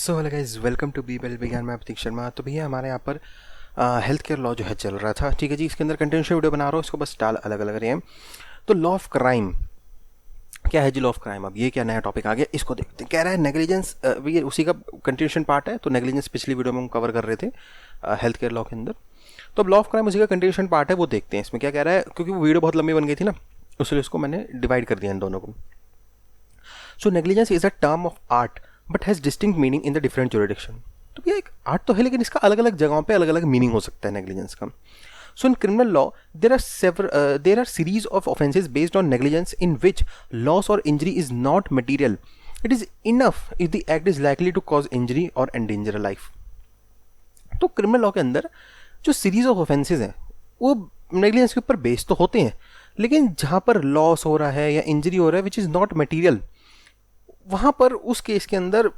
So hello guys, welcome to be well Vigyan. मैं प्रतीक शर्मा। तो भैया हमारे यहाँ पर हेल्थ केयर लॉ जो है चल रहा था, ठीक है जी। इसके अंदर कंटेंशियल वीडियो बना रहा हूँ, इसको बस टाल अलग अलग रहे हैं। तो लॉ ऑफ क्राइम क्या है जी? लॉ ऑफ क्राइम, अब ये क्या नया टॉपिक आ गया, इसको देखते हैं। कह रहा है नेग्लिजेंस, ये उसी का कंटिन्यूशन पार्ट है। तो नेग्लिजेंस पिछली वीडियो में हम कवर कर रहे थे हेल्थ केयर लॉ के अंदर। तो अब लॉ ऑफ क्राइम उसी का कंटिन्यूशन पार्ट है, वो देखते हैं इसमें क्या कह रहा है। क्योंकि वो वीडियो बहुत लंबी बन गई थी ना, उसलिए उसको मैंने डिवाइड कर दिया इन दोनों को। So negligence is a term of art but has distinct meaning in the different jurisdiction. तो ये एक आर्ट तो है, लेकिन इसका अलग अलग जगहों पे अलग अलग मीनिंग हो सकता है नेग्लिजेंस का। So in criminal law, there are series of offences based on negligence in which loss or injury is not material. It is enough if the act is likely to cause injury or endanger a life. तो criminal law के अंदर जो series of offences हैं वो negligence के ऊपर based तो होते हैं, लेकिन जहाँ पर लॉस हो रहा है या इंजरी हो रहा है विच इज़ नॉट मटीरियल, वहाँ पर उस केस के अंदर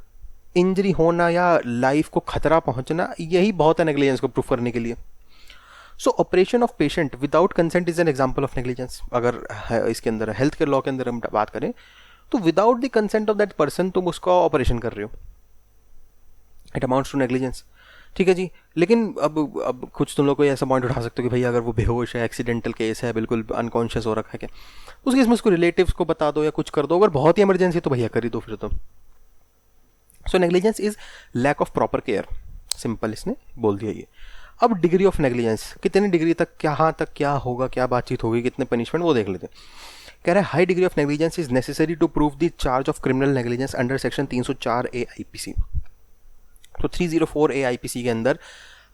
इंजरी होना या लाइफ को खतरा पहुँचना, यही बहुत है नेग्लिजेंस को प्रूफ करने के लिए। सो operation of patient without consent is an example of negligence. अगर इसके अंदर हेल्थ केयर लॉ के अंदर हम बात करें तो without the consent of that person तुम उसका ऑपरेशन कर रहे हो, इट अमाउंट्स टू नेग्लिजेंस, ठीक है जी। लेकिन अब कुछ तुम लोग को ऐसा पॉइंट उठा सकते हो कि भाई अगर वो बेहोश है, एक्सीडेंटल केस है, बिल्कुल अनकॉन्शियस हो रखा है, क्या उस केस में उसको रिलेटिव्स को बता दो या कुछ कर दो। अगर बहुत ही इमरजेंसी तो भैया कर ही दो फिर तो। So negligence is lack of proper care, simple इसने बोल दिया ये। अब डिग्री ऑफ नेग्लिजेंस, कितनी डिग्री तक, कहाँ तक क्या होगा, क्या बातचीत होगी, कितने पनिशमेंट, वो देख लेते हैं। कह रहा है high degree of negligence is necessary to prove the charge of criminal negligence under section 304A IPC। तो 304A IPC के अंदर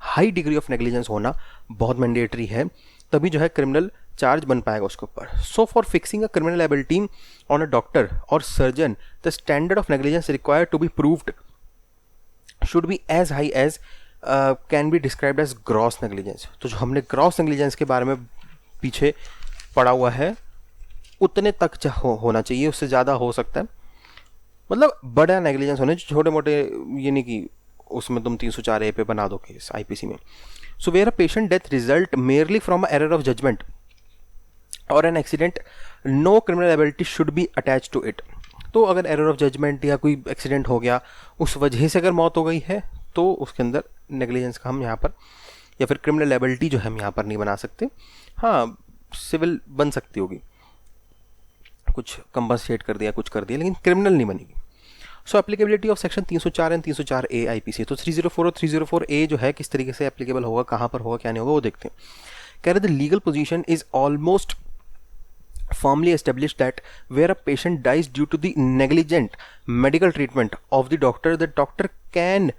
हाई डिग्री ऑफ नेग्लिजेंस होना बहुत मैंडेटरी है, तभी जो है क्रिमिनल चार्ज बन पाएगा उसके ऊपर। So for fixing a criminal liability on a doctor or surgeon the standard of negligence required to be proved should be as high as can be described as gross negligence. तो जो हमने gross negligence के बारे में पीछे पढ़ा हुआ है उतने तक होना चाहिए, उससे ज़्यादा हो सकता है। मतलब बड़ा नेग्लिजेंस होने, छोटे मोटे ये नहीं कि उसमें तुम 304A पे बना दो केस IPC में। So where a patient death result merely from a error of judgment or an accident, no criminal liability should be attach to it. तो अगर एरर ऑफ जजमेंट या कोई एक्सीडेंट हो गया, उस वजह से अगर मौत हो गई है, तो उसके अंदर नेग्लिजेंस का हम यहाँ पर, या फिर क्रिमिनल लायबिलिटी जो है हम यहाँ पर नहीं बना सकते। हाँ, सिविल बन सकती होगी, कुछ कंपनसेट कर दिया, कुछ कर दिया, लेकिन क्रिमिनल नहीं बनेगी। So applicability of section 304 and 304A IPC। तो 304 और 304A जो है किस तरीके से एप्लीकेबल होगा, कहाँ पर होगा, क्या नहीं होगा, वो देखते हैं। कह रहे the legal position is almost firmly established that where a patient dies due to the negligent medical treatment of the doctor can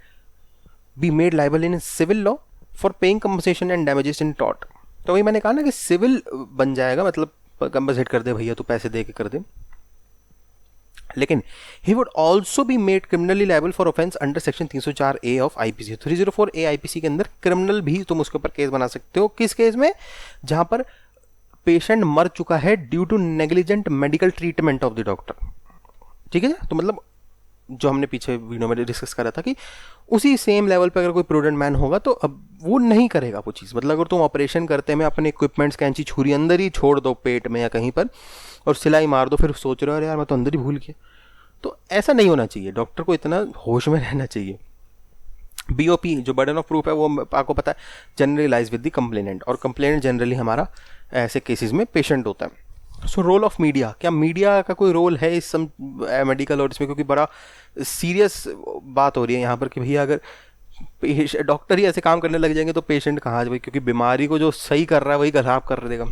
be made liable in civil law for paying compensation and damages in tort। तो वही मैंने कहा ना कि civil बन जाएगा, मतलब compensate कर दे भैया, तो पैसे दे के कर दे। लेकिन he would also be made criminally liable for offense under section 304A of IPC। 304A IPC के अंदर क्रिमिनल भी तुम उसके ऊपर केस बना सकते हो। किस केस में? जहां पर पेशेंट मर चुका है due to negligent medical treatment of the doctor, ठीक है। तो मतलब जो हमने पीछे वीडियो में डिस्कस करा था कि उसी सेम लेवल पे अगर कोई प्रूडेंट मैन होगा तो अब वो नहीं करेगा वो चीज़। मतलब अगर तुम ऑपरेशन करते में अपने इक्विपमेंट्स, कैंची, छुरी अंदर ही छोड़ दो पेट में या कहीं पर और सिलाई मार दो, फिर सोच रहे हो अरे यार मैं तो अंदर ही भूल गया, तो ऐसा नहीं होना चाहिए। डॉक्टर को इतना होश में रहना चाहिए। BOP जो बर्डन ऑफ प्रूफ है वो आपको पता है generally lies with the complainant, और कंप्लेनेंट जनरली हमारा ऐसे केसेस में पेशेंट होता है। सो रोल ऑफ मीडिया, क्या मीडिया का कोई रोल है इस मेडिकल और इसमें? क्योंकि बड़ा सीरियस बात हो रही है यहाँ पर कि भैया अगर डॉक्टर ही ऐसे काम करने लग जाएंगे तो पेशेंट कहाँ जाए, क्योंकि बीमारी को जो सही कर रहा है वही खराब कर देगा।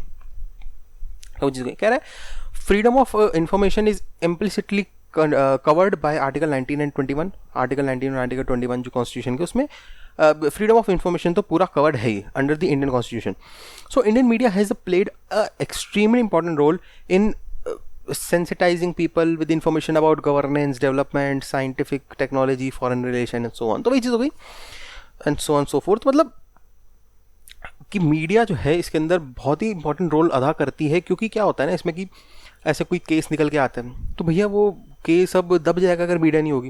तो चीज़ कह रहा है freedom of information is implicitly covered by article 19 and 21। Article 19 और आर्टिकल 21 जो कॉन्स्टिट्यूशन के, उसमें फ्रीडम ऑफ इंफॉर्मेशन तो पूरा कवर्ड है ही under the Indian constitution. So Indian media has played a extremely important role in sensitizing people with information about governance, development, scientific technology, foreign relation and so on। तो वही चीज़ हो गई and so on so forth। मतलब कि media जो है इसके अंदर बहुत ही इंपॉर्टेंट रोल अदा करती है, क्योंकि क्या होता है ना इसमें कि ऐसे कोई केस निकल के आते हैं तो भैया वो केस अब दब जाएगा अगर मीडिया नहीं होगी।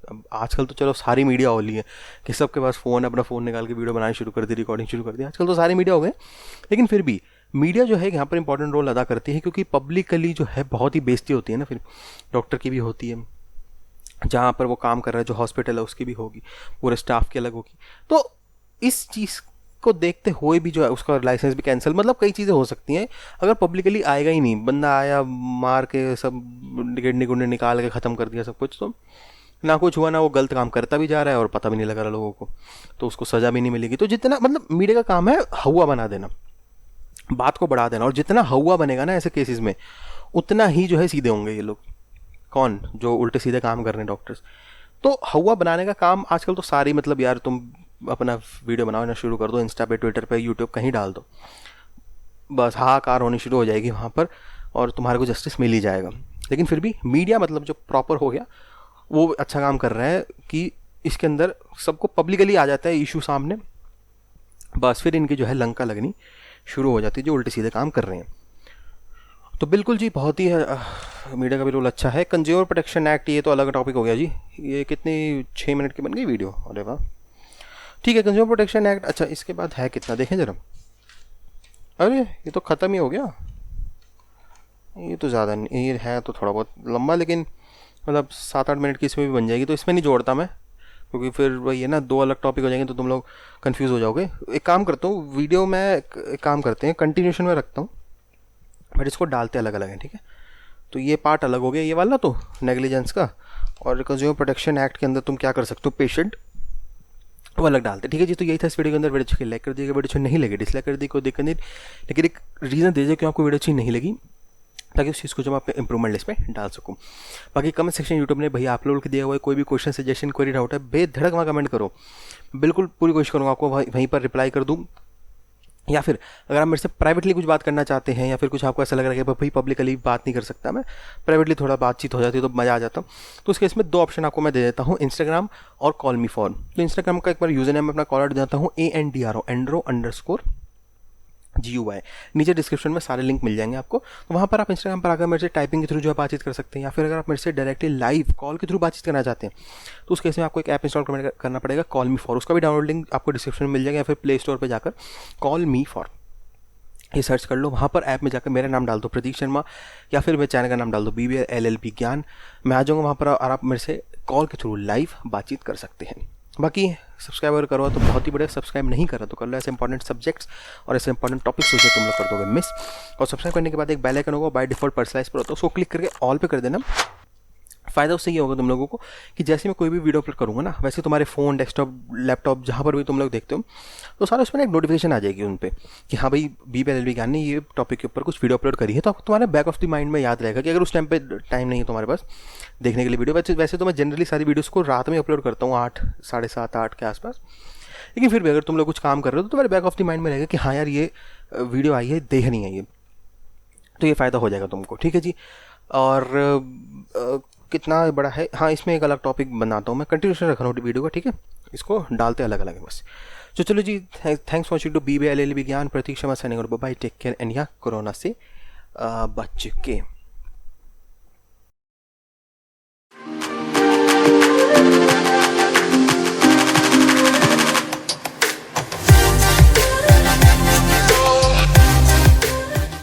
अब आजकल तो चलो सारी मीडिया हो ली है कि सबके पास फ़ोन है, अपना फ़ोन निकाल के वीडियो बनाना शुरू कर दी, रिकॉर्डिंग शुरू कर दी, आजकल तो सारे मीडिया हो गए। लेकिन फिर भी मीडिया जो है यहाँ पर इंपॉर्टेंट रोल अदा करती है, क्योंकि पब्लिकली जो है बहुत ही बेइज्जती होती है ना, फिर डॉक्टर की भी होती है, जहाँ पर वो काम कर रहा है, जो हॉस्पिटल है उसकी भी होगी, पूरे स्टाफ की अलग होगी। तो इस चीज़ को देखते हुए भी जो है उसका लाइसेंस भी कैंसिल, मतलब कई चीज़ें हो सकती हैं। अगर पब्लिकली आएगा ही नहीं, बंदा आया मार के सब गिरने गुंडे निकाल के ख़त्म कर दिया सब कुछ, तो ना कुछ हुआ, ना वो गलत काम करता भी जा रहा है और पता भी नहीं लग रहा लोगों को, तो उसको सज़ा भी नहीं मिलेगी। तो जितना मतलब मीडिया का काम है हवा बना देना, बात को बढ़ा देना, और जितना हवा बनेगा ना ऐसे केसेस में, उतना ही जो है सीधे होंगे ये लोग। कौन? जो उल्टे सीधे काम कर रहे हैं डॉक्टर्स। तो हवा बनाने का काम आजकल तो सारी, मतलब यार तुम अपना वीडियो बनाना शुरू कर दो, इंस्टा पे, ट्विटर पे, यूट्यूब कहीं डाल दो, बस हाहाकार होनी शुरू हो जाएगी वहाँ पर, और तुम्हारे को जस्टिस मिल ही जाएगा। लेकिन फिर भी मीडिया मतलब जो प्रॉपर हो गया वो अच्छा काम कर रहा है कि इसके अंदर सबको पब्लिकली आ जाता है इशू सामने, बस फिर इनकी जो है लंका लगनी शुरू हो जाती है जो उल्टे सीधे काम कर रहे हैं। तो बिल्कुल जी, बहुत ही मीडिया का भी रोल अच्छा है। कंज्यूमर प्रोटेक्शन एक्ट, ये तो अलग टॉपिक हो गया जी। ये कितनी 6 मिनट की बन गई वीडियो, अरे वाह, ठीक है। कंज्यूमर प्रोटेक्शन एक्ट, अच्छा इसके बाद है कितना देखें ज़रा। अरे ये तो ख़त्म ही हो गया, ये तो ज़्यादा नहीं, ये है तो थोड़ा बहुत लंबा, लेकिन मतलब 7-8 मिनट की इसमें भी बन जाएगी, तो इसमें नहीं जोड़ता मैं, क्योंकि फिर वही है ना, 2 अलग टॉपिक हो जाएंगे तो तुम लोग कंफ्यूज हो जाओगे। एक काम करता हूँ, वीडियो में एक काम करते हैं, कंटिन्यूशन में रखता हूँ, बट इसको डालते अलग अलग हैं, ठीक है। तो ये पार्ट अलग हो गया ये वाला, तो नेग्लिजेंस का, और कंज्यूमर प्रोटेक्शन एक्ट के अंदर तुम क्या कर सकते हो, पेशेंट, वो अलग डालते, ठीक है जी। तो यही था इस वीडियो के अंदर। वीडियो अच्छी लाइक कर दीजिएगा, वीडियो अच्छी नहीं लगी डिसलाइक कर दी, कोई दिक्कत नहीं, लेकिन एक रीज़न दीजिए क्यों आपको वीडियो अच्छी नहीं लगी, ताकि उस चीज़ को जब आप इंप्रूवमेंट लिस्ट में डाल सकूँ। बाकी कमेंट सेक्शन यूट्यूब ने भैया आप लोगों को दिया हुआ है, कोई भी क्वेश्चन, सजेशन, कोई डाउट है, बेधड़क वहाँ कमेंट करो, बिल्कुल पूरी कोशिश करूँगा आपको वहीं पर रिप्लाई कर दूँ। या फिर अगर आप मेरे से प्राइवेटली कुछ बात करना चाहते हैं, या फिर कुछ आपको ऐसा लग रहा है कि भाई पब्लिकली बात नहीं कर सकता मैं, प्राइवेटली थोड़ा बातचीत हो जाती है तो मज़ा आ जाता, तो उस केस में 2 ऑप्शन आपको मैं दे देता हूँ, इंस्टाग्राम और कॉल मी फॉर। तो इंस्टाग्राम का एक बार यूज़र नेम अपना कॉलर देता हूँ, ANDRO_GUI, नीचे डिस्क्रिप्शन में सारे लिंक मिल जाएंगे आपको। तो वहाँ पर आप इंस्टाग्राम पर आकर मेरे से टाइपिंग के थ्रू जो है बातचीत कर सकते हैं, या फिर अगर आप मेरे से डायरेक्टली लाइव कॉल के थ्रू बातचीत करना चाहते हैं, तो उस केस में आपको एक ऐप इंस्टॉल करना पड़ेगा, कॉल मी फॉर। उसका भी डाउनलोड लिंक आपको डिस्क्रिप्शन में मिल जाएगा, या फिर प्ले स्टोर पर जाकर कॉल मी फॉर ये सर्च कर लो। वहाँ पर ऐप में जाकर मेरा नाम डाल दो प्रतीक शर्मा, या फिर मेरे चैनल का नाम डाल दो BBL LLB ज्ञान, मैं आ जाऊँगा वहाँ पर, और आप मेरे से कॉल के थ्रू लाइव बातचीत कर सकते हैं। बाकी सब्सक्राइब अगर करो तो बहुत ही बढ़िया, सब्सक्राइब नहीं करा तो कर लो, ऐसे इंपॉर्टेंट सब्जेक्ट्स और ऐसे इंपॉर्टेंट टॉपिक्स उसे तुम लोग कर दोगे मिस। और सब्सक्राइब करने के बाद एक बेल आइकन होगा, बाय डिफॉल्ट पर्सनलाइज पर होता है, उसको क्लिक करके ऑल पे कर देना। फ़ायदा उससे ये होगा तुम लोगों को कि जैसे मैं कोई भी वीडियो अपलोड करूँगा ना, वैसे तुम्हारे फ़ोन, डेस्कटॉप, लैपटॉप, जहाँ पर भी तुम लोग देखते हो, तो सारा उसमें एक नोटिफिकेशन आ जाएगी उन पे कि हाँ भाई BBL LLB ज्ञान ने ये टॉपिक के ऊपर कुछ वीडियो अपलोड करी है, तो तुम्हारे बैक ऑफ द माइंड में याद रहेगा कि अगर उस टाइम पे टाइम नहीं है तुम्हारे पास देखने के लिए वीडियो। वैसे तो मैं जनरली सारी वीडियोज़ को रात में अपलोड करता हूँ, 8, 7:30, 8 के आसपास, लेकिन फिर भी अगर तुम लोग कुछ काम कर रहे हो तो तुम्हारे बैक ऑफ द माइंड में रहेगा कि हाँ यार ये वीडियो आई है, देखनी है ये, तो ये फ़ायदा हो जाएगा तुमको, ठीक है जी। और कितना बड़ा है, हाँ इसमें एक अलग टॉपिक बनाता हूँ मैं, कंटिन्यूशन रख रहा हूँ वीडियो का, ठीक है, इसको डालते अलग अलग है बस। तो चलो जी, thanks for watching to BBL LLB ज्ञान, Pratik Sharma signing out, bye, take care, and या कोरोना से बच के।